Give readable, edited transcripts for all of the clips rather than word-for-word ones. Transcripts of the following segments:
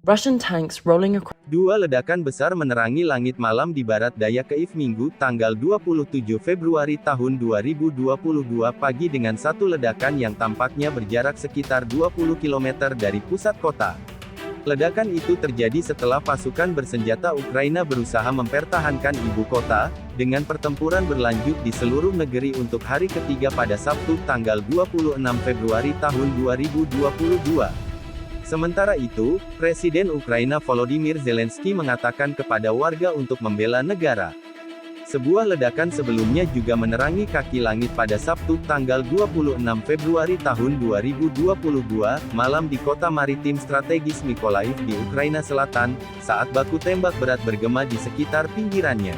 Russian tanks rolling across. Dua ledakan besar menerangi langit malam di barat daya Kiev Minggu, tanggal 27 Februari tahun 2022 pagi dengan satu ledakan yang tampaknya berjarak sekitar 20 km dari pusat kota. Ledakan itu terjadi setelah pasukan bersenjata Ukraina berusaha mempertahankan ibu kota, dengan pertempuran berlanjut di seluruh negeri untuk hari ketiga pada Sabtu, tanggal 26 Februari tahun 2022. Sementara itu, Presiden Ukraina Volodymyr Zelensky mengatakan kepada warga untuk membela negara. Sebuah ledakan sebelumnya juga menerangi kaki langit pada Sabtu, tanggal 26 Februari tahun 2022, malam di kota maritim strategis Mykolaiv di Ukraina Selatan, saat baku tembak berat bergema di sekitar pinggirannya.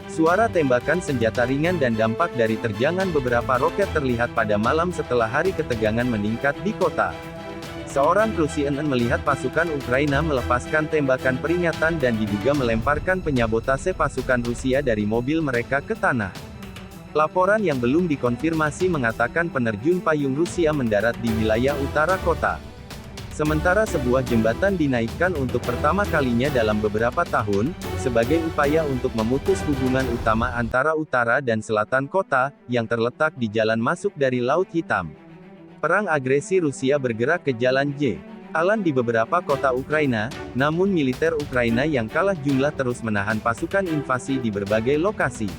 Suara tembakan senjata ringan dan dampak dari terjangan beberapa roket terlihat pada malam setelah hari ketegangan meningkat di kota. Seorang kru CNN melihat pasukan Ukraina melepaskan tembakan peringatan dan diduga melemparkan penyabotase pasukan Rusia dari mobil mereka ke tanah. Laporan yang belum dikonfirmasi mengatakan penerjun payung Rusia mendarat di wilayah utara kota. Sementara sebuah jembatan dinaikkan untuk pertama kalinya dalam beberapa tahun, sebagai upaya untuk memutus hubungan utama antara utara dan selatan kota, yang terletak di jalan masuk dari Laut Hitam. Perang agresi Rusia bergerak ke jalan Alan di beberapa kota Ukraina, namun militer Ukraina yang kalah jumlah terus menahan pasukan invasi di berbagai lokasi.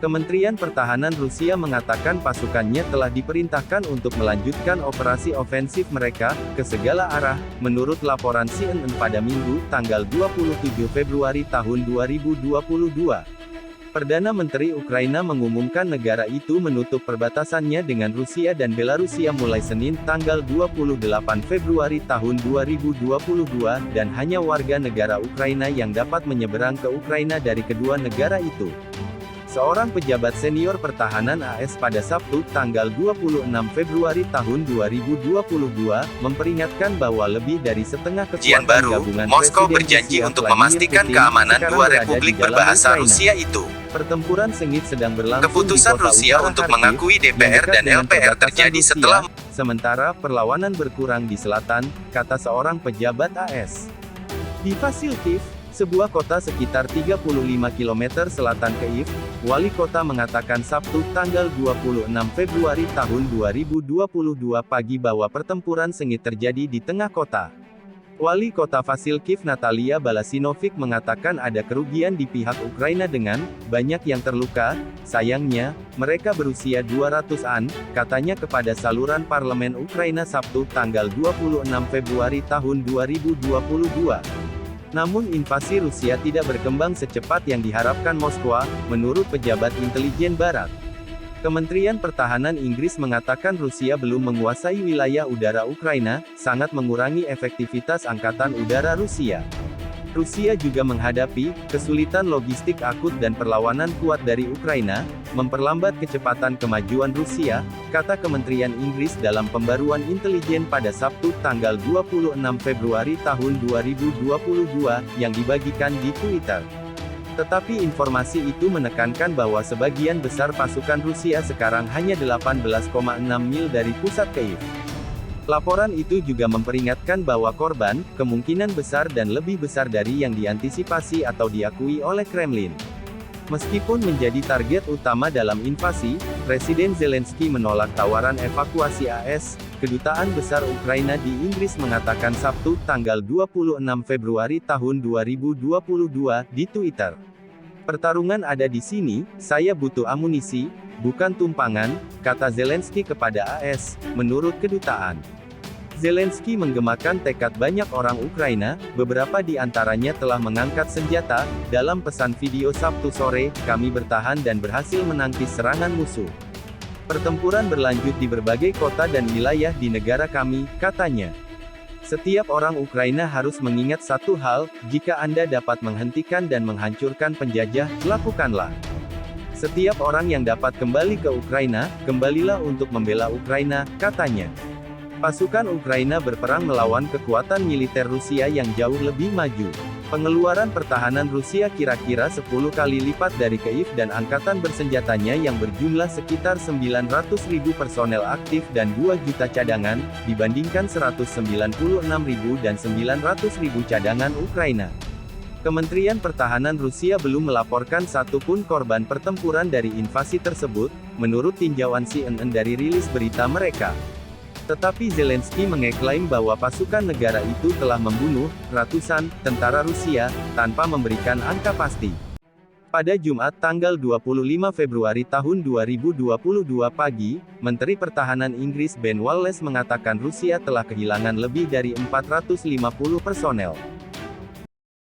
Kementerian Pertahanan Rusia mengatakan pasukannya telah diperintahkan untuk melanjutkan operasi ofensif mereka, ke segala arah, menurut laporan CNN pada Minggu, tanggal 27 Februari tahun 2022. Perdana Menteri Ukraina mengumumkan negara itu menutup perbatasannya dengan Rusia dan Belarusia mulai Senin, tanggal 28 Februari tahun 2022, dan hanya warga negara Ukraina yang dapat menyeberang ke Ukraina dari kedua negara itu. Seorang pejabat senior pertahanan AS pada Sabtu, tanggal 26 Februari tahun 2022, memperingatkan bahwa lebih dari setengah kekuatan gabungan Moskow Presiden berjanji Rusia untuk Vladimir memastikan Putin keamanan sekarang dua berada republik di dalam berbahasa Ukraina. Rusia itu. Pertempuran sengit sedang berlangsung Keputusan di kota Rusia utara untuk Kharkiv, mengakui yang DPR dekat dan dengan LPR perbatasan terjadi Rusia, setelah sementara perlawanan berkurang di selatan, kata seorang pejabat AS. Di Vasilkiv, sebuah kota sekitar 35 km selatan Kiev, wali kota mengatakan Sabtu, tanggal 26 Februari tahun 2022 pagi bahwa pertempuran sengit terjadi di tengah kota. Wali kota Vasilkiv Natalia Balasinovic mengatakan ada kerugian di pihak Ukraina dengan banyak yang terluka. Sayangnya, mereka berusia 200-an, katanya kepada saluran parlemen Ukraina Sabtu, tanggal 26 Februari tahun 2022. Namun invasi Rusia tidak berkembang secepat yang diharapkan Moskwa, menurut pejabat intelijen Barat. Kementerian Pertahanan Inggris mengatakan Rusia belum menguasai wilayah udara Ukraina, sangat mengurangi efektivitas Angkatan Udara Rusia. Rusia juga menghadapi kesulitan logistik akut dan perlawanan kuat dari Ukraina, memperlambat kecepatan kemajuan Rusia, kata Kementerian Inggris dalam pembaruan intelijen pada Sabtu, tanggal 26 Februari tahun 2022, yang dibagikan di Twitter. Tetapi informasi itu menekankan bahwa sebagian besar pasukan Rusia sekarang hanya 18,6 mil dari pusat Kiev. Laporan itu juga memperingatkan bahwa korban, kemungkinan besar dan lebih besar dari yang diantisipasi atau diakui oleh Kremlin. Meskipun menjadi target utama dalam invasi, Presiden Zelensky menolak tawaran evakuasi AS. Kedutaan Besar Ukraina di Inggris mengatakan Sabtu, tanggal 26 Februari tahun 2022, di Twitter. Pertarungan ada di sini, saya butuh amunisi, bukan tumpangan, kata Zelensky kepada AS, menurut kedutaan. Zelensky menggemakan tekad banyak orang Ukraina, beberapa di antaranya telah mengangkat senjata. Dalam pesan video Sabtu sore, kami bertahan dan berhasil menangkis serangan musuh. Pertempuran berlanjut di berbagai kota dan wilayah di negara kami, katanya. Setiap orang Ukraina harus mengingat satu hal, jika Anda dapat menghentikan dan menghancurkan penjajah, lakukanlah. Setiap orang yang dapat kembali ke Ukraina, kembalilah untuk membela Ukraina, katanya. Pasukan Ukraina berperang melawan kekuatan militer Rusia yang jauh lebih maju. Pengeluaran pertahanan Rusia kira-kira 10 kali lipat dari Kyiv dan angkatan bersenjatanya yang berjumlah sekitar 900.000 personel aktif dan 2 juta cadangan, dibandingkan 196.000 dan 900.000 cadangan Ukraina. Kementerian Pertahanan Rusia belum melaporkan satupun korban pertempuran dari invasi tersebut, menurut tinjauan CNN dari rilis berita mereka. Tetapi Zelensky mengeklaim bahwa pasukan negara itu telah membunuh ratusan tentara Rusia, tanpa memberikan angka pasti. Pada Jumat tanggal 25 Februari tahun 2022 pagi, Menteri Pertahanan Inggris Ben Wallace mengatakan Rusia telah kehilangan lebih dari 450 personel.